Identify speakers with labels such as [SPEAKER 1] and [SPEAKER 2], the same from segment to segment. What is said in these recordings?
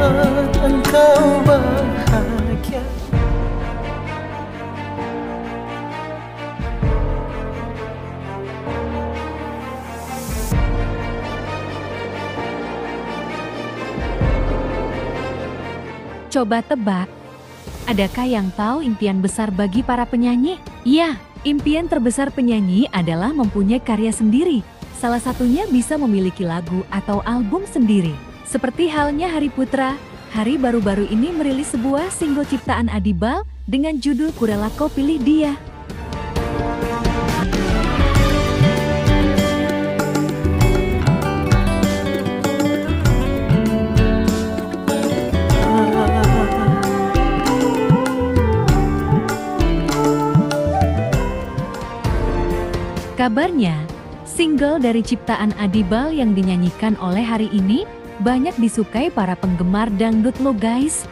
[SPEAKER 1] saat engkau bahagia.
[SPEAKER 2] Coba tebak, adakah yang tahu impian besar bagi para penyanyi? Iya, impian terbesar penyanyi adalah mempunyai karya sendiri. Salah satunya bisa memiliki lagu atau album sendiri. Seperti halnya Hari Putra, Hari baru-baru ini merilis sebuah single ciptaan Adibal dengan judul Ku Rela Kau Pilih Dia. Kabarnya, single dari ciptaan Adibal yang dinyanyikan oleh Hari ini banyak disukai para penggemar dangdut lo guys.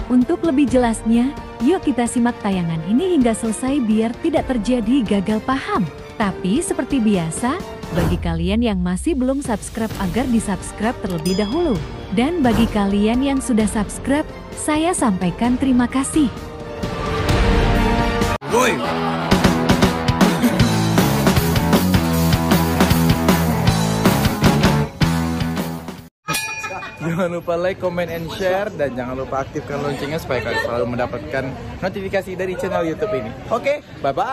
[SPEAKER 2] Untuk lebih jelasnya, yuk kita simak tayangan ini hingga selesai biar tidak terjadi gagal paham. Tapi seperti biasa, bagi kalian yang masih belum subscribe agar di-subscribe terlebih dahulu. Dan bagi kalian yang sudah subscribe, saya sampaikan terima kasih.
[SPEAKER 3] Woi. Jangan lupa like, comment, and share. Dan jangan lupa aktifkan loncengnya supaya kalian selalu mendapatkan notifikasi dari channel YouTube ini. Oke, bye-bye.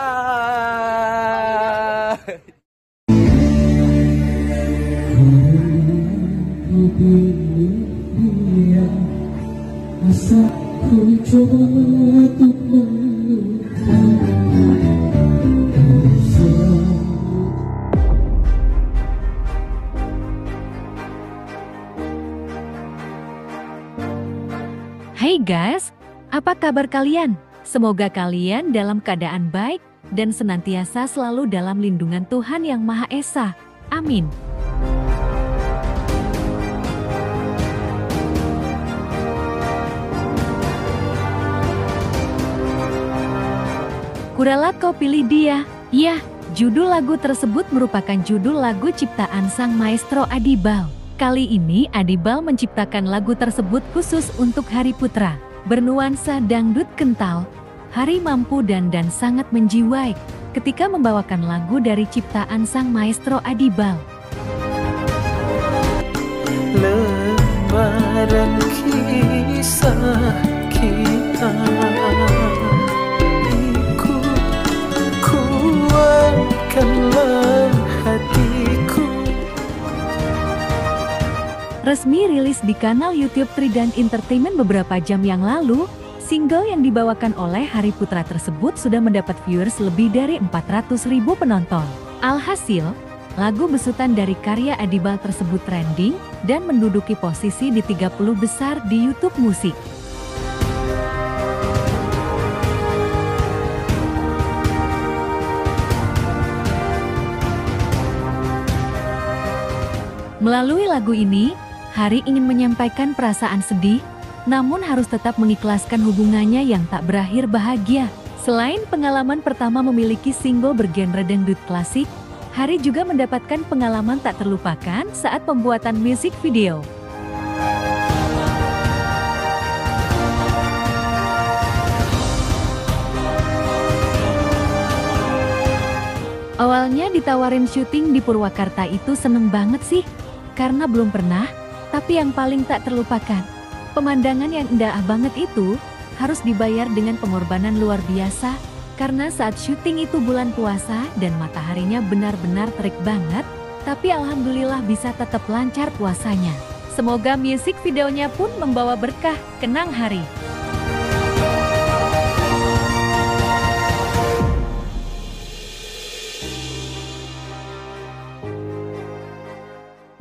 [SPEAKER 2] Hai guys, apa kabar kalian? Semoga kalian dalam keadaan baik dan senantiasa selalu dalam lindungan Tuhan Yang Maha Esa. Amin. Ku Rela Kau Pilih Dia. Ya, judul lagu tersebut merupakan judul lagu ciptaan sang maestro Adibal. Kali ini Adibal menciptakan lagu tersebut khusus untuk Hari Putra. Bernuansa dangdut kental, Hari mampu dan sangat menjiwai ketika membawakan lagu dari ciptaan sang maestro Adibal.
[SPEAKER 1] Lembaran kisah kita, kuatkanlah hatiku.
[SPEAKER 2] Resmi rilis di kanal YouTube Trident Entertainment beberapa jam yang lalu, single yang dibawakan oleh Hari Putra tersebut sudah mendapat viewers lebih dari 400.000 penonton. Alhasil, lagu besutan dari karya Adibal tersebut trending dan menduduki posisi di 30 besar di YouTube musik. Melalui lagu ini, Hari ingin menyampaikan perasaan sedih, namun harus tetap mengikhlaskan hubungannya yang tak berakhir bahagia. Selain pengalaman pertama memiliki single bergenre dangdut klasik, Hari juga mendapatkan pengalaman tak terlupakan saat pembuatan musik video. Awalnya ditawarin syuting di Purwakarta itu seneng banget sih, karena belum pernah. Tapi yang paling tak terlupakan, pemandangan yang indah banget itu harus dibayar dengan pengorbanan luar biasa. Karena saat syuting itu bulan puasa dan mataharinya benar-benar terik banget, tapi alhamdulillah bisa tetap lancar puasanya. Semoga musik videonya pun membawa berkah, kenang Hari.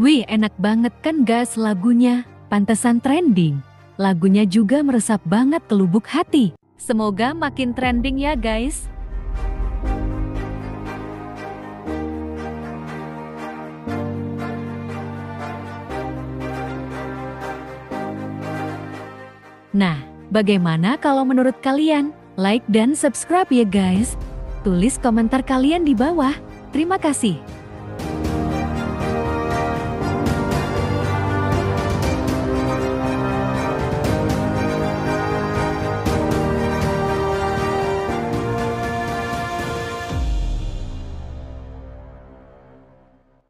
[SPEAKER 2] Wih, enak banget kan guys lagunya, pantesan trending. Lagunya juga meresap banget ke lubuk hati. Semoga makin trending ya guys. Nah, bagaimana kalau menurut kalian? Like dan subscribe ya guys. Tulis komentar kalian di bawah. Terima kasih.